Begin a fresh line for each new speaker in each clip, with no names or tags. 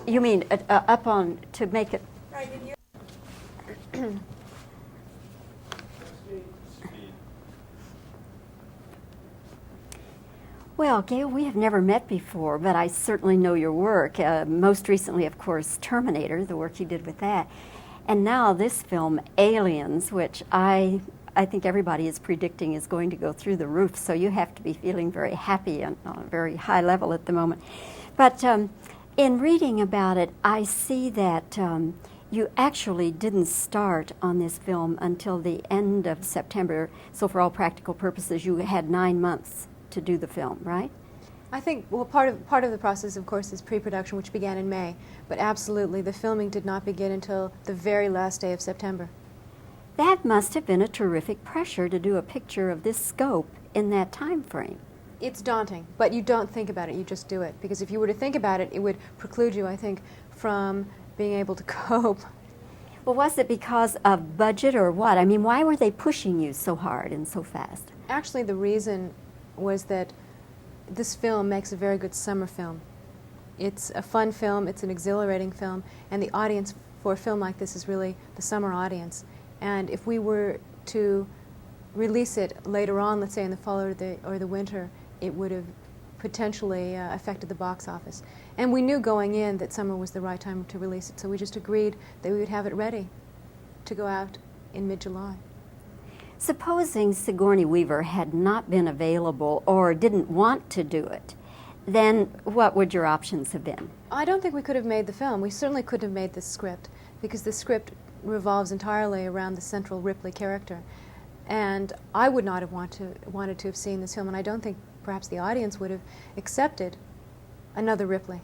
You mean up on to make it?
Right. And you
Well, Gail, we have never met before, but I certainly know your work. Most recently, of course, Terminator, the work you did with that. And now this film, Aliens, which I think everybody is predicting is going to go through the roof, so you have to be feeling very happy and on a very high level at the moment. But in reading about it, I see that you actually didn't start on this film until the end of September, so for all practical purposes, you had 9 months to do the film, right?
I think, well, part of the process, of course, is pre-production, which began in May. But absolutely, the filming did not begin until the very last day of September.
That must have been a terrific pressure to do a picture of this scope in that time frame.
It's daunting, but you don't think about it, you just do it. Because if you were to think about it, it would preclude you, I think, from being able to cope.
Well, was it because of budget or what? I mean, why were they pushing you so hard and so fast?
Actually, the reason was that this film makes a very good summer film. It's a fun film, it's an exhilarating film, and the audience for a film like this is really the summer audience. And if we were to release it later on, let's say in the fall or the winter, it would have potentially affected the box office. And we knew going in that summer was the right time to release it, so we just agreed that we would have it ready to go out in mid-July.
Supposing Sigourney Weaver had not been available or didn't want to do it, then what would your options have been?
I don't think we could have made the film. We certainly couldn't have made this script, because the script revolves entirely around the central Ripley character. And I would not have wanted to have seen this film, and I don't think perhaps the audience would have accepted another Ripley.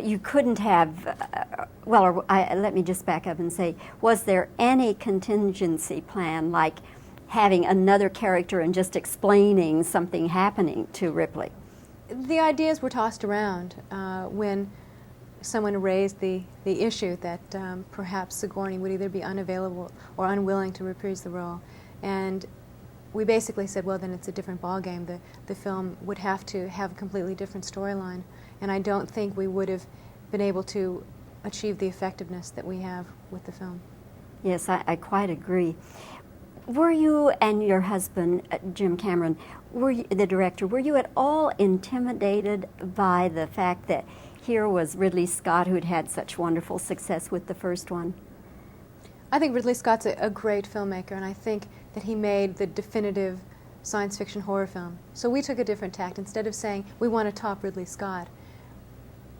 You couldn't have, let me just back up and say, was there any contingency plan, like having another character and just explaining something happening to Ripley?
The ideas were tossed around when someone raised the issue that perhaps Sigourney would either be unavailable or unwilling to reprise the role. And we basically said, well, then it's a different ballgame. The film would have to have a completely different storyline. And I don't think we would have been able to achieve the effectiveness that we have with the film.
Yes, I quite agree. Were you and your husband, Jim Cameron, the director, were you at all intimidated by the fact that here was Ridley Scott, who'd had such wonderful success with the first one?
I think Ridley Scott's a great filmmaker, and I think that he made the definitive science fiction horror film. So we took a different tact. Instead of saying, we want to top Ridley Scott,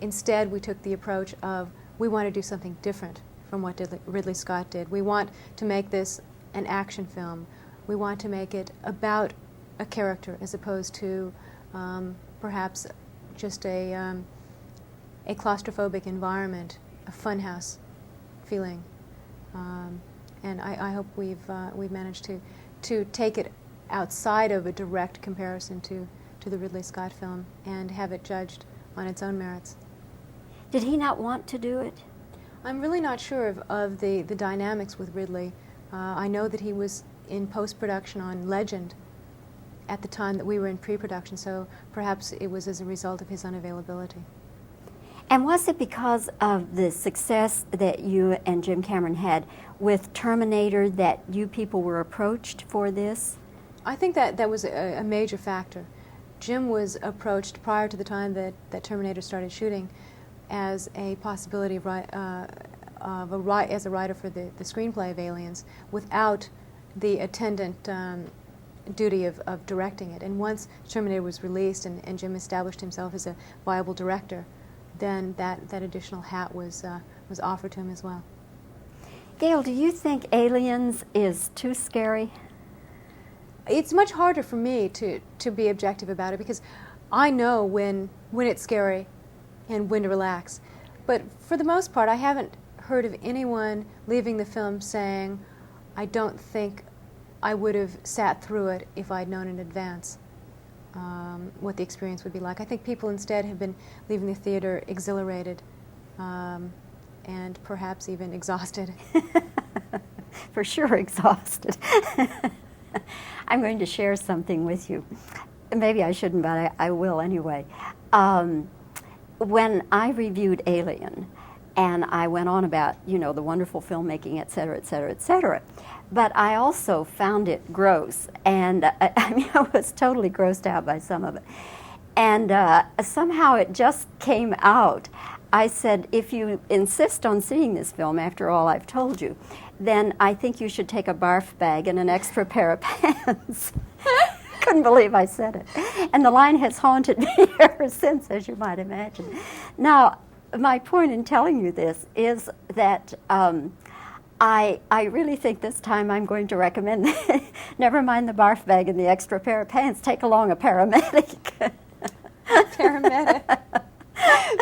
instead we took the approach of, we want to do something different from what Ridley Scott did. We want to make this an action film. We want to make it about a character as opposed to perhaps just a claustrophobic environment, a funhouse feeling. And I hope we've managed to take it outside of a direct comparison to the Ridley Scott film and have it judged on its own merits.
Did he not want to do it?
I'm really not sure of the dynamics with Ridley. I know that he was in post-production on Legend at the time that we were in pre-production, so perhaps it was as a result of his unavailability.
And was it because of the success that you and Jim Cameron had with Terminator that you people were approached for this?
I think that was a major factor. Jim was approached prior to the time that Terminator started shooting as a possibility as a writer for the screenplay of Aliens without the attendant duty of directing it. And once Terminator was released and Jim established himself as a viable director, then that additional hat was offered to him as well.
Gail, do you think Aliens is too scary?
It's much harder for me to be objective about it because I know when it's scary and when to relax. But for the most part, I haven't heard of anyone leaving the film saying, I don't think I would have sat through it if I'd known in advance what the experience would be like. I think people instead have been leaving the theater exhilarated and perhaps even exhausted.
For sure exhausted. I'm going to share something with you. Maybe I shouldn't, but I will anyway. when I reviewed Alien, and I went on about, you know, the wonderful filmmaking, et cetera, et cetera, et cetera, but I also found it gross, and I mean, I was totally grossed out by some of it. And somehow it just came out. I said, if you insist on seeing this film, after all I've told you, then I think you should take a barf bag and an extra pair of pants. Couldn't believe I said it. And the line has haunted me ever since, as you might imagine. Now, my point in telling you this is that I really think this time I'm going to recommend, never mind the barf bag and the extra pair of pants, take along a paramedic.
Paramedic.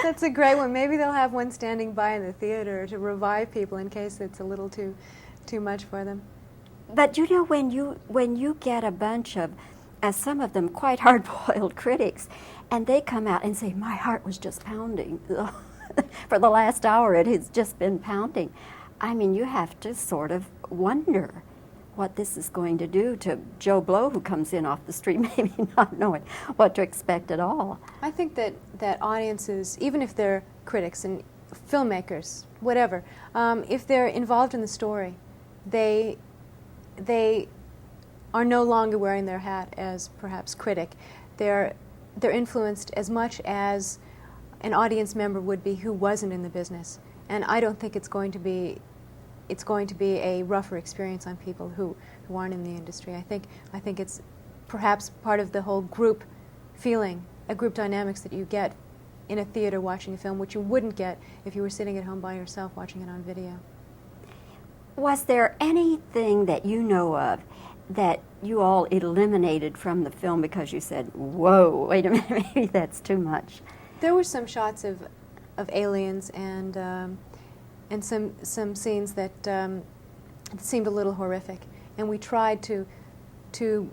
That's a great one. Maybe they'll have one standing by in the theater to revive people in case it's a little too much for them.
But you know, when you get a bunch of, some of them quite hard-boiled critics, and they come out and say, my heart was just pounding. For the last hour it has just been pounding. I mean, you have to sort of wonder what this is going to do to Joe Blow, who comes in off the street, maybe not knowing what to expect at all.
I think that audiences, even if they're critics and filmmakers, whatever, if they're involved in the story, they are no longer wearing their hat as perhaps critic. They're influenced as much as an audience member would be who wasn't in the business. And I don't think it's going to be a rougher experience on people who aren't in the industry. I think it's perhaps part of the whole group feeling, a group dynamics that you get in a theater watching a film, which you wouldn't get if you were sitting at home by yourself watching it on video.
Was there anything that you know of that you all eliminated from the film because you said, whoa, wait a minute, maybe that's too much?
There were some shots of aliens and some scenes that seemed a little horrific, and we tried to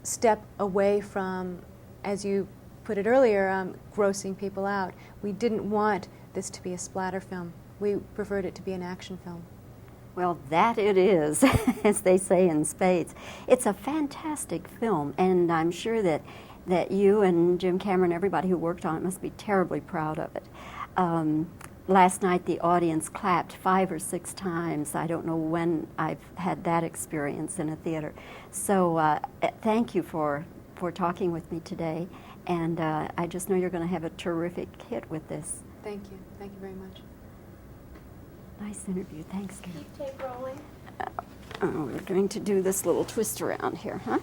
step away from, as you put it earlier, grossing people out. We didn't want this to be a splatter film. We preferred it to be an action film.
Well, that it is, as they say in spades. It's a fantastic film, and I'm sure that you and Jim Cameron, everybody who worked on it, must be terribly proud of it. Last night the audience clapped 5 or 6 times. I don't know when I've had that experience in a theater. So thank you for talking with me today, and I just know you're going to have a terrific hit with this.
Thank you. Thank you very much.
Nice interview. Thanks, Gail.
Keep tape rolling.
We're going to do this little twist around here, huh?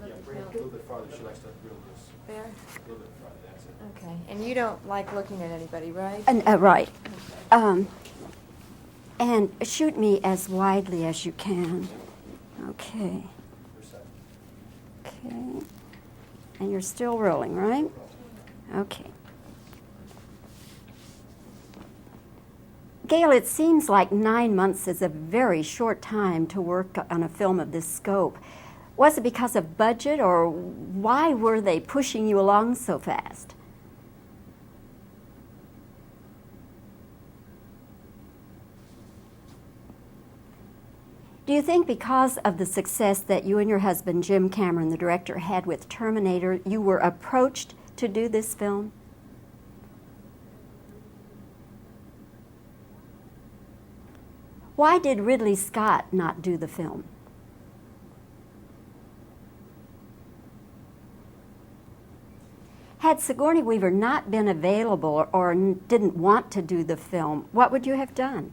Yeah,
bring it a little bit farther. She likes to reel this.
There?
A little bit farther, that's it.
Okay. And you don't like looking at anybody, right?
Right. And shoot me as widely as you can. Okay. Okay. And you're still rolling, right? Okay. Gail, it seems like 9 months is a very short time to work on a film of this scope. Was it because of budget, or why were they pushing you along so fast? Do you think because of the success that you and your husband, Jim Cameron, the director, had with Terminator, you were approached to do this film? Why did Ridley Scott not do the film? Had Sigourney Weaver not been available or didn't want to do the film, what would you have done?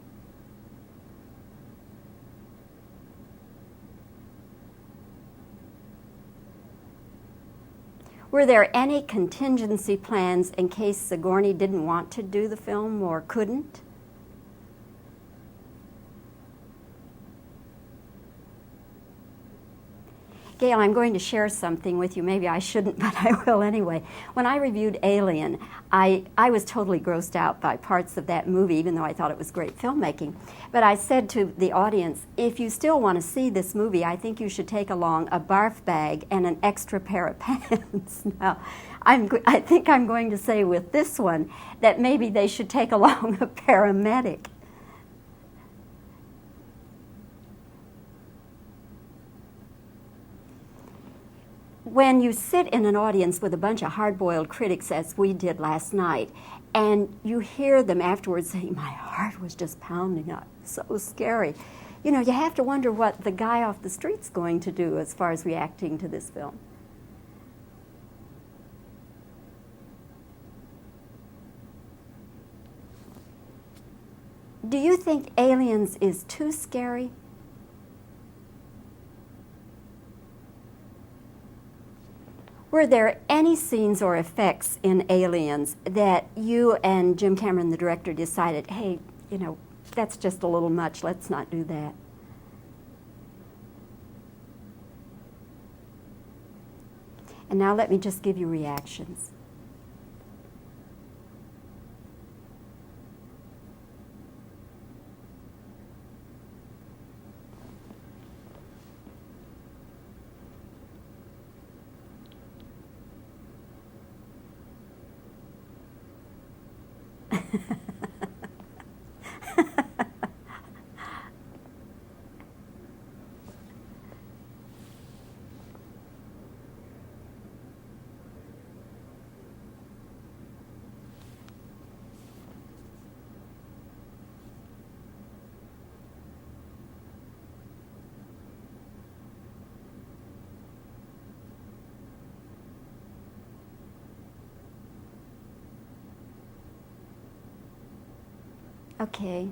Were there any contingency plans in case Sigourney didn't want to do the film or couldn't? Gail, I'm going to share something with you. Maybe I shouldn't, but I will anyway. When I reviewed Alien, I was totally grossed out by parts of that movie, even though I thought it was great filmmaking. But I said to the audience, if you still want to see this movie, I think you should take along a barf bag and an extra pair of pants. Now, I think I'm going to say with this one that maybe they should take along a paramedic. when you sit in an audience with a bunch of hard-boiled critics, as we did last night, and you hear them afterwards saying, my heart was just pounding up, so scary. You know, you have to wonder what the guy off the street's going to do as far as reacting to this film. Do you think Aliens is too scary? Were there any scenes or effects in Aliens that you and Jim Cameron, the director, decided, hey, you know, that's just a little much, let's not do that? And now let me just give you reactions. Okay.